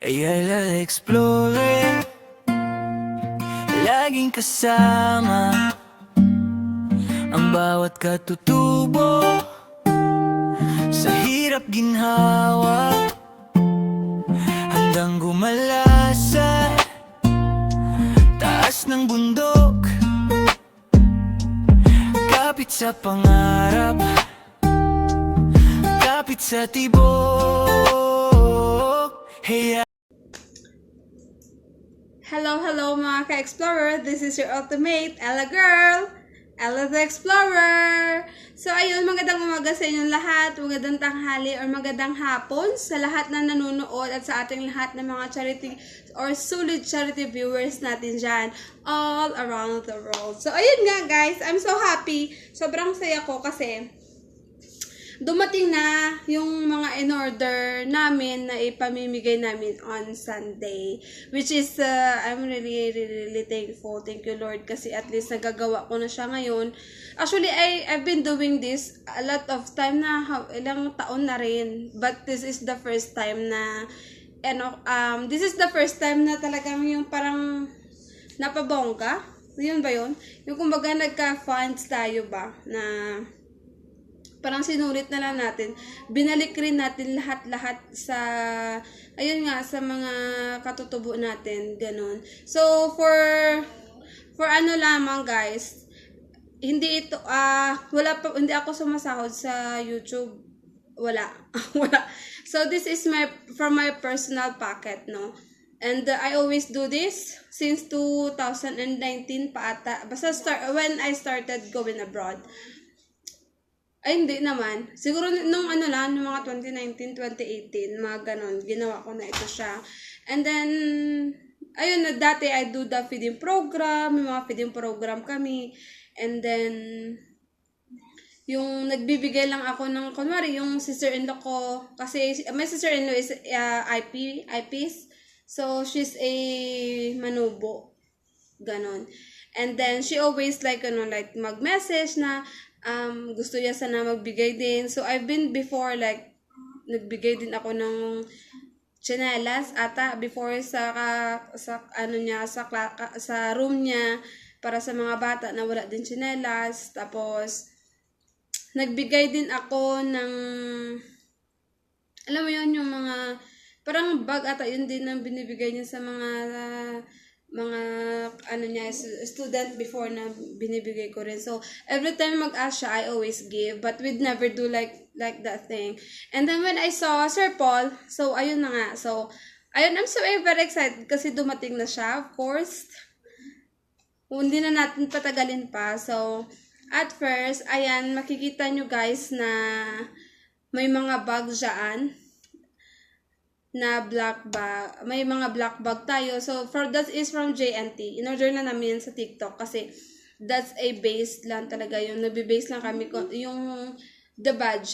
Ayala Explorer, laging kasama ang bawat katutubo. Sa hirap ginhawa, handang gumala sa taas ng bundok. Kapit sa pangarap, kapit sa tibok. Hey, Hello mga ka-explorer! This is your ultimate Ella Girl! Ella the Explorer! So ayun, magandang umaga sa inyong lahat, magandang tanghali or magandang hapon sa lahat na nanonood at sa ating lahat ng mga charity or solid charity viewers natin dyan all around the world. So ayun nga guys, I'm so happy. Sobrang saya ko kasi dumating na yung mga in-order namin na ipamimigay namin on Sunday. Which is, I'm really thankful. Thank you, Lord. Kasi at least nagagawa ko na siya ngayon. Actually, I've been doing this a lot of time na, ilang taon na rin. But this is the first time na, this is the first time na talagang yung parang napabongga. Yun ba yun? Yung kumbaga nagka-funds tayo ba na parang sinulit na lang natin. Binalik rin natin lahat-lahat sa, ayun nga, sa mga katutubo natin. Ganon. So, for ano lamang guys, hindi ito, hindi ako sumasahod sa YouTube. Wala. Wala. So, this is from my personal pocket, no? And I always do this since 2019 pa ata. Basta when I started going abroad. Ay, hindi naman. Siguro nung nung mga 2019, 2018, mga ganon, ginawa ko na ito siya. And then, ayun, dati I do the feeding program, may mga feeding program kami. And then, yung nagbibigay lang ako ng, kunwari, yung sister-in-law ko, kasi my sister-in-law is IPs. So, she's a manubo. Ganon. And then, she always like mag-message na, gusto niya sana magbigay din. So, I've been before, like, nagbigay din ako ng tsinelas ata before sa room niya para sa mga bata na wala din tsinelas. Tapos, nagbigay din ako ng, alam mo yun, yung mga, parang bag ata yun din ang binibigay niya sa mga student before na binibigay ko rin. So, every time mag-ask siya, I always give. But we'd never do like that thing. And then when I saw Sir Paul, so, ayun na nga. So, ayun, I'm so very excited kasi dumating na siya, of course. Hindi na natin patagalin pa. So, at first, ayan, makikita nyo guys na may mga bag dyan na black bag. May mga black bag tayo. So, that is from JNT. In-order na namin sa TikTok kasi that's a base lang talaga yun. Nabi-base lang kami yung the badge.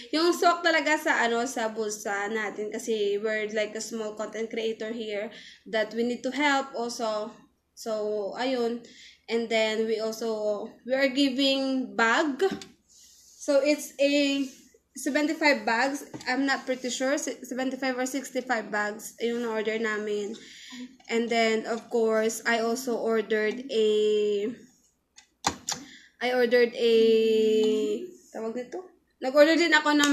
yung swak talaga sa sa bulsa natin kasi we're like a small content creator here that we need to help also. So, ayun. And then we are giving bag. So, it's a 75 bags. I'm not pretty sure. 75 or 65 bags yung na-order namin. And then, of course, I also ordered a tawag dito? Nag-order din ako ng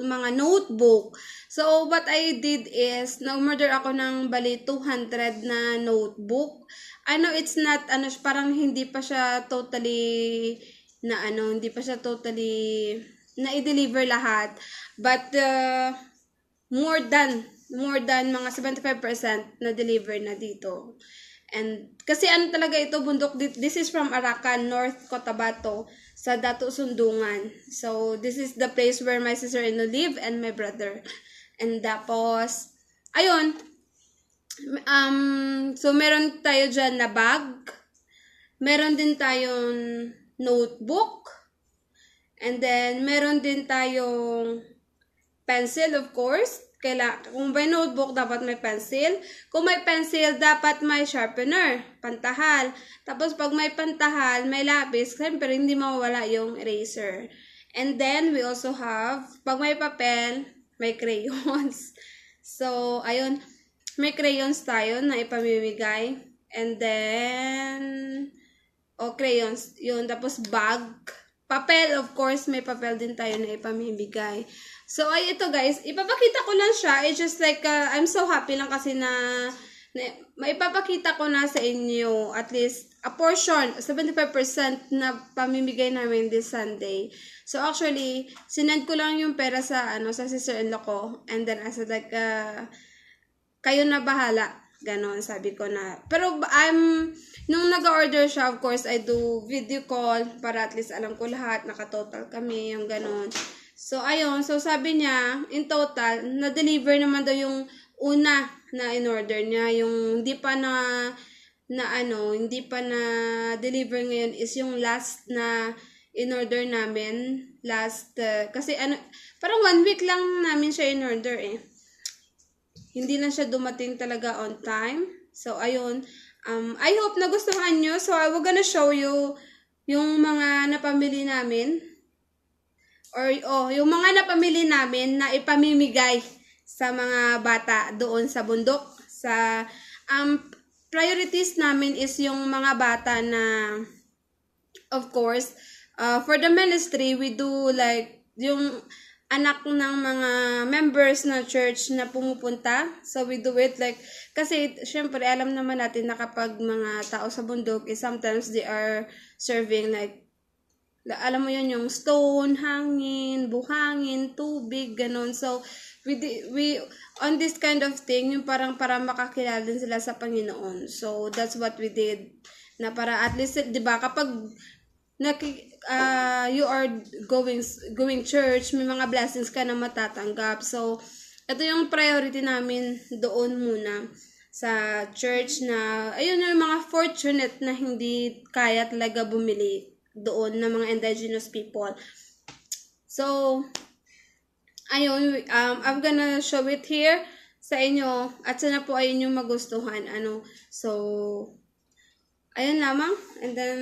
mga notebook. So, what I did is, na-order ako ng bali 200 na notebook. I know it's not, parang hindi pa siya totally na-i-deliver lahat. But, more than mga 75% na-deliver na dito. And, kasi talaga ito, bundok, this is from Arakan, North Cotabato, sa Dato Sundungan. So, this is the place where my sister-in-law live and my brother. And tapos, ayun, so, meron tayo dyan na bag. Meron din tayong notebook. And then, meron din tayong pencil, of course. Kung may notebook, dapat may pencil. Kung may pencil, dapat may sharpener, pantahal. Tapos, pag may pantahal, may lapis, siyempre, hindi mawawala yung eraser. And then, we also have, pag may papel, may crayons. So, ayun, may crayons tayo na ipamimigay. And then, crayons, yun. Tapos bag. Papel, of course, may papel din tayo na ipamimigay. So, ay ito guys, ipapakita ko lang siya. It's just like, I'm so happy lang kasi na maipapakita ko na sa inyo at least a portion, 75% na pamimigay namin this Sunday. So, actually, sinend ko lang yung pera sa, sa sister-in-law ko. And then, I said like, kayo na bahala. Ganon, sabi ko na. Pero nung nag-order siya, of course, I do video call para at least alam ko lahat, nakatotal kami, yung ganon. So, ayun. So, sabi niya, in total, na-deliver naman daw yung una na in-order niya. Yung hindi pa deliver ngayon is yung last na in-order namin. Kasi parang 1 week lang namin siya in-order eh. Hindi lang siya dumating talaga on time. So, ayun. I hope nagustuhan nyo. So, I will gonna show you yung mga napamili namin. Yung mga napamili namin na ipamimigay sa mga bata doon sa bundok. Priorities namin is yung mga bata na, of course, for the ministry, we do like, yung anak ng mga members na church na pumupunta. So, we do it like, kasi, syempre, alam naman natin na kapag mga tao sa bundok, sometimes they are serving like, alam mo yun, yung stone, hangin, buhangin, tubig, ganun. So, we on this kind of thing, yung parang para makakilala din sila sa Panginoon. So, that's what we did. Na para at least, di ba, kapag you are going church, may mga blessings ka na matatanggap. So, ito yung priority namin doon muna sa church na, ayun yung mga fortunate na hindi kaya talaga bumili doon ng mga indigenous people. So, ayun, I'm gonna show it here sa inyo at sana po ayun yung magustuhan. So, ayun lamang. And then,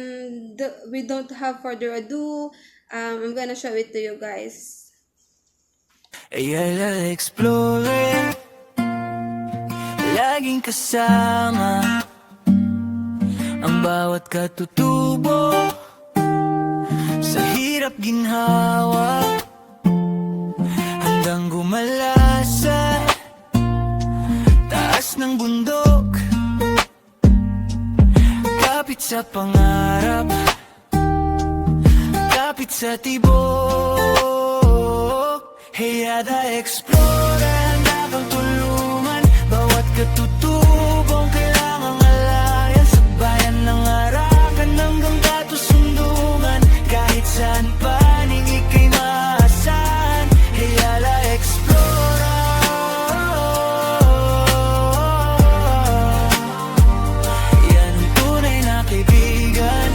we don't have further ado. I'm gonna show it to you guys. Ayala Explorer, laging kasama ang bawat katutubo, sa hirap ginhawa, hanggang gumala sa taas ng bundok. Kapit sa pangarap, kapit sa tibok. Hayada Explorer, handa kang tulungan bawat katutubong kailangang alayan. Sa bayan ng Arakan hanggang katusundungan, kahit saan panig ika'y maasahan. Hayada Explorer, yan ang tunay na kaibigan.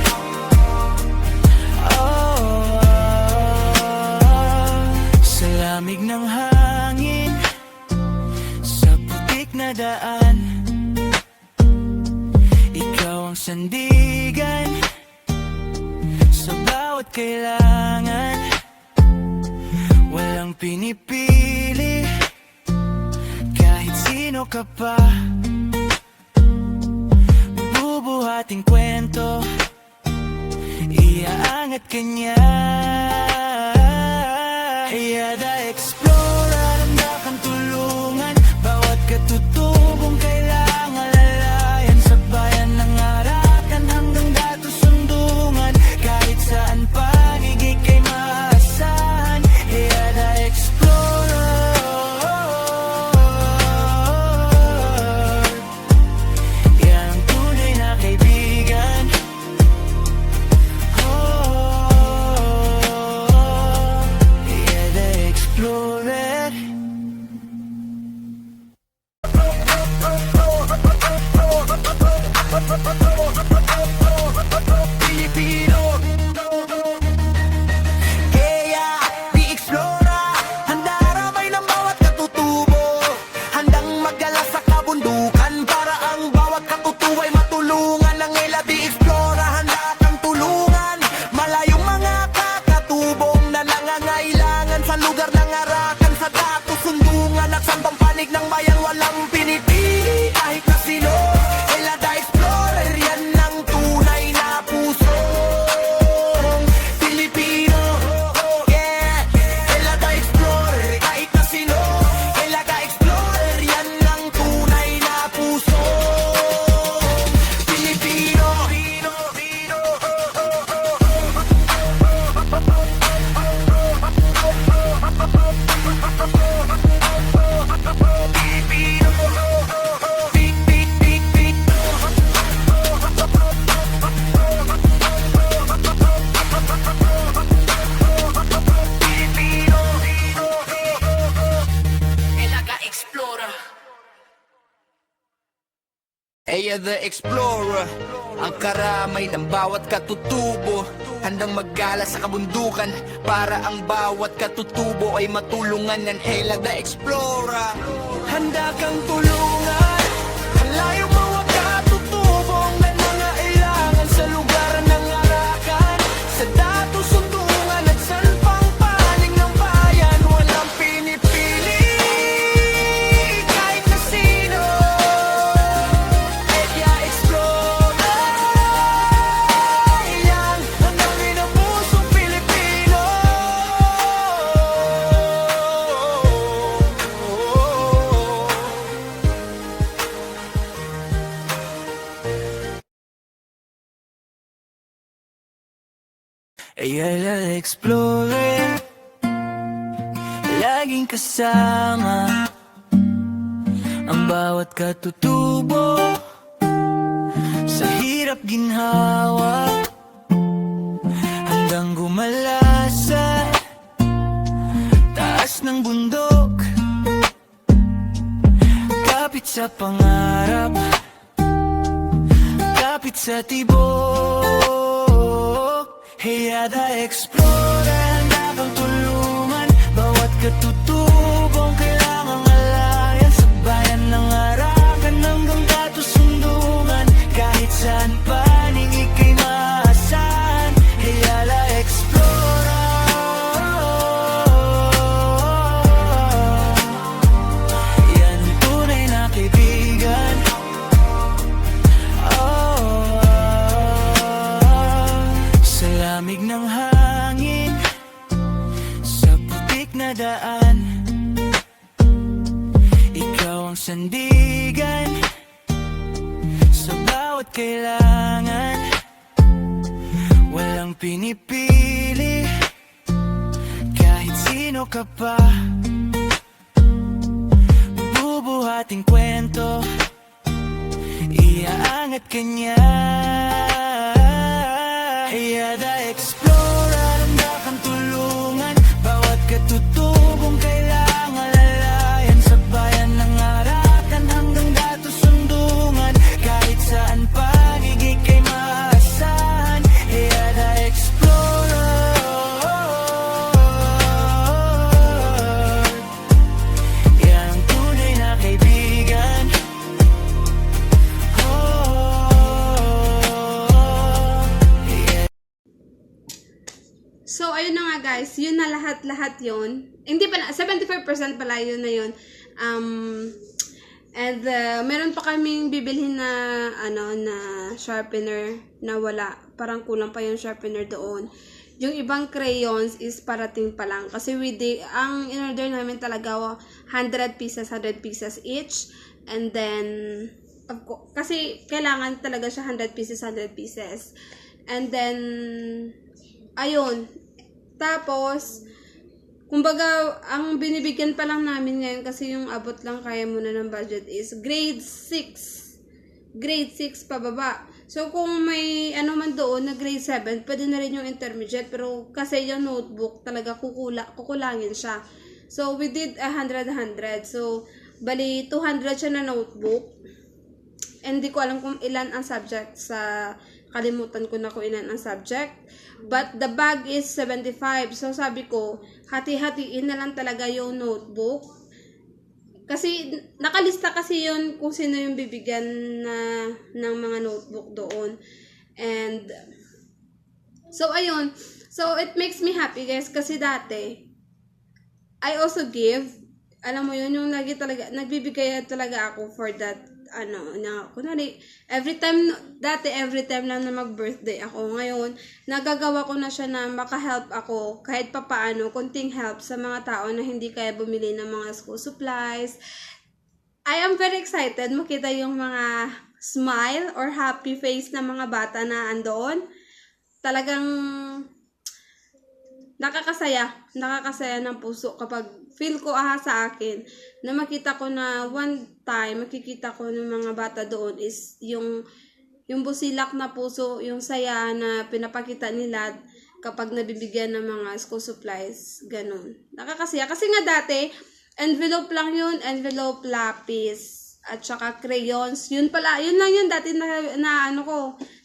Sa lamig ng hangin, sa putik na daan, ikaw ang sandigan sa bawat kailangan. Walang pinipili, kahit sino ka pa. Bubuhating kwento, iaangat ka niya. Hayada Explorer, handa kang tulungan bawat katutubong kailangan lalayan. Sa bayan ng Arakan hanggang katusundungan, kahit saan panig ika'y maasahan. Hayada Explorer, yan ang tunay na kaibigan. Eya the Explorer, ang karamay ng bawat katutubo, handang maggala sa kabundukan para ang bawat katutubo ay matulungan ng Ella the Explorer. Handa kang tulungan, malayo mga katutubong na nangailangan sa lugar ng arakan, sa datos sundungan at salpang paling ng bayan. Walang pinipili kahit na sino. Eya Explorer, yan ang dami ng pusong Pilipino. Eya the Explorer, laging kasama ang bawat katutubo, sa hirap ginhawa hanggang gumala sa taas ng bundok, kapit sa pangarap, kapit sa tibok. Eya the Explorer, handa kang tulungan bawat katutubong kailangang alayan, sa bayan ng arakan hanggang datos sundungan, kahit saan panig ika'y maasahan. Eya the Explorer, yan ang tunay na kaibigan. Sa lamig ng hangin, sa putik na daan, ikaw ang sandigan sa bawat kailangan. Walang pinipili kahit sino ka pa, bubuhating kwento, iaangat ka niya. Eya the Explorer, handa kang tulungan bawat katutubong kailangan lalayan, sa bayan ng arakan hanggang datos sundungan, kahit saan panig ika'y maasahan. Eya the Explorer, yan ang tunay na kaibigan. So, ayun na nga guys, yun na lahat-lahat yun. Hindi pa na, 75% pala yun na yun. Meron pa kaming bibilhin na, na sharpener na wala. Parang kulang pa yung sharpener doon. Yung ibang crayons is parating pa lang. Kasi ang in-order namin talaga 100 pieces each. And then, kasi kailangan talaga siya 100 pieces. And then, ayun. Tapos, kumbaga, ang binibigyan pa lang namin ngayon kasi yung abot lang kaya muna ng budget is grade 6. Grade 6 pababa. So, kung may man doon na grade 7, pwede na rin yung intermediate. Pero kasi yung notebook, talaga kukulangin siya. So, we did 100. So, bali 200 siya na notebook. And di ko alam kung ilan ang subject kalimutan ko na kung ilan ang subject. But the bag is 75. So, sabi ko, hati-hatiin na lang talaga yung notebook. Kasi, nakalista kasi yun kung sino yung bibigyan ng mga notebook doon. And, so, ayun. So, it makes me happy, guys. Kasi dati, I also give. Alam mo yun, yung nagbibigay talaga ako for that kunwari, every time lang na mag-birthday ako, ngayon, nagagawa ko na siya na maka-help ako, kahit papaano, konting help sa mga tao na hindi kaya bumili ng mga school supplies. I am very excited makita yung mga smile or happy face ng mga bata na andoon. Talagang nakakasaya ng puso kapag feel ko sa akin na makita ko na one time makikita ko ng mga bata doon is yung busilak na puso, yung saya na pinapakita nila kapag nabibigyan ng mga school supplies, ganun. Nakakasaya kasi nga dati envelope lang yun, envelope lapis. at saka crayons. Yun pala, yun lang yun dati na ano ko,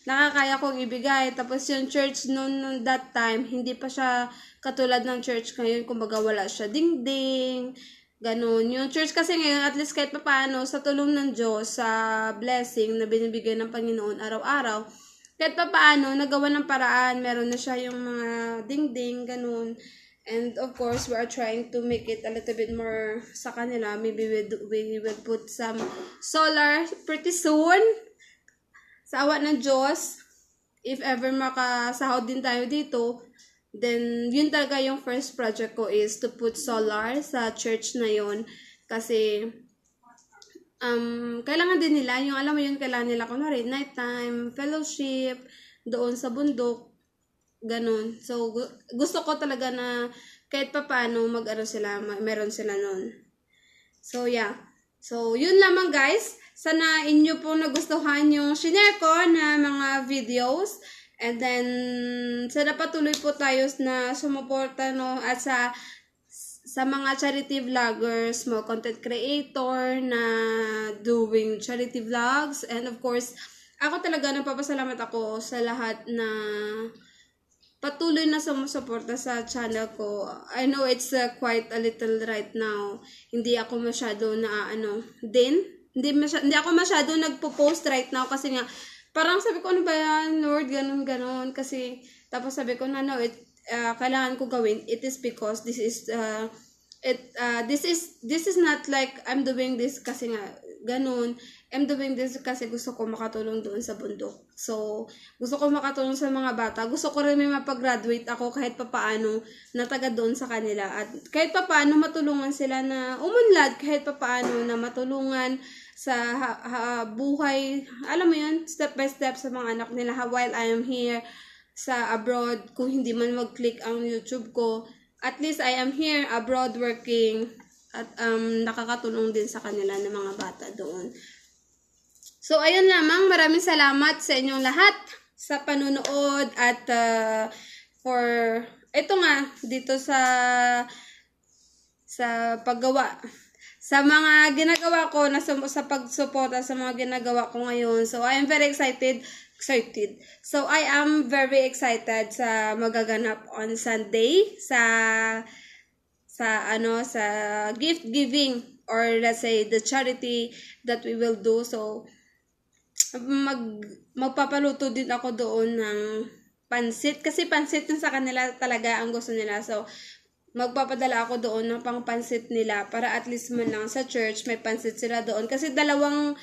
nakakaya kong ibigay. Tapos yung church noon that time, hindi pa siya katulad ng church ngayon, kumbaga wala siya dingding, ganun. Yung church kasi ngayon, at least kahit papaano, sa tulong ng Diyos, sa blessing na binibigay ng Panginoon araw-araw, kahit papaano, nagawa ng paraan, meron na siya yung mga dingding, ganun. And of course, we are trying to make it a little bit more sa kanila. Maybe we will put some solar pretty soon. Sa awa ng Diyos, if ever makasahod din tayo dito, then yun talaga yung first project ko is to put solar sa church na yun. Kasi, kailangan din nila, yung alam mo yun, kailangan nila kunwari, nighttime, fellowship, doon sa bundok, ganun. So, gusto ko talaga na kahit pa paano mag-ano sila, meron sila nun. So, yeah. So, yun lamang guys. Sana inyo po nagustuhan yung shinare ko na mga videos. And then, sana patuloy po tayo na sumuporta, no, at sa mga charity vloggers, mga content creator na doing charity vlogs. And of course, ako talaga napapasalamat ako sa lahat na patuloy na sumusuporta sa channel ko. I know it's quite a little right now. Hindi ako masyado na hindi ako masyado nagpo-post right now kasi nga parang sabi ko ano ba yan, Lord, ganun kasi tapos sabi ko na no, kailangan ko gawin. It is because this is not like I'm doing this kasi nga ganun. I'm doing this kasi gusto ko makatulong doon sa bundok. So, gusto ko makatulong sa mga bata. Gusto ko rin may mapag-graduate ako kahit papaano na taga doon sa kanila. At kahit papaano matulungan sila na umunlad, kahit papaano na matulungan sa buhay. Alam mo yun, step by step sa mga anak nila while I am here sa abroad. Kung hindi man mag-click ang YouTube ko, at least I am here abroad working at nakakatulong din sa kanila ng mga bata doon. So, ayun lamang. Maraming salamat sa inyong lahat sa panunood at for ito nga dito sa paggawa sa mga ginagawa ko na sa pagsuporta sa mga ginagawa ko ngayon. So, I am very excited. So, I am very excited sa magaganap on Sunday sa gift giving or let's say the charity that we will do. So, magpapaluto din ako doon ng pansit kasi pansit yung sa kanila talaga ang gusto nila. So, magpapadala ako doon ng pang-pansit nila para at least man lang sa church may pansit sila doon. Kasi dalawang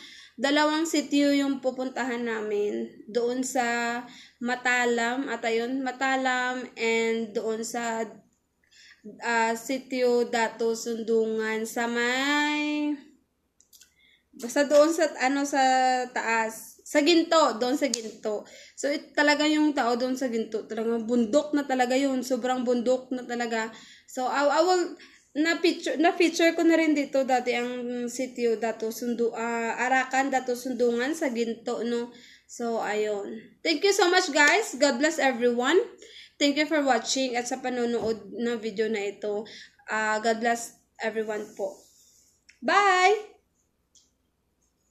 sitio yung pupuntahan namin. Doon sa Matalam, Matalam, and doon sa sitio Dato Sundungan sa may basta doon sa sa taas, sa Ginto, doon sa Ginto. So talaga yung tao doon sa Ginto, talagang bundok na talaga yun, sobrang bundok na talaga. So I will na-feature ko na rin dito dati ang sitio Arakan Dato Sundungan sa Ginto, no. So ayun. Thank you so much guys. God bless everyone. Thank you for watching at sa panonood ng video na ito. God bless everyone po. Bye!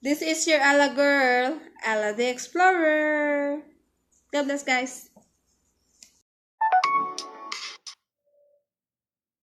This is your Ella girl, Ella the Explorer. God bless guys.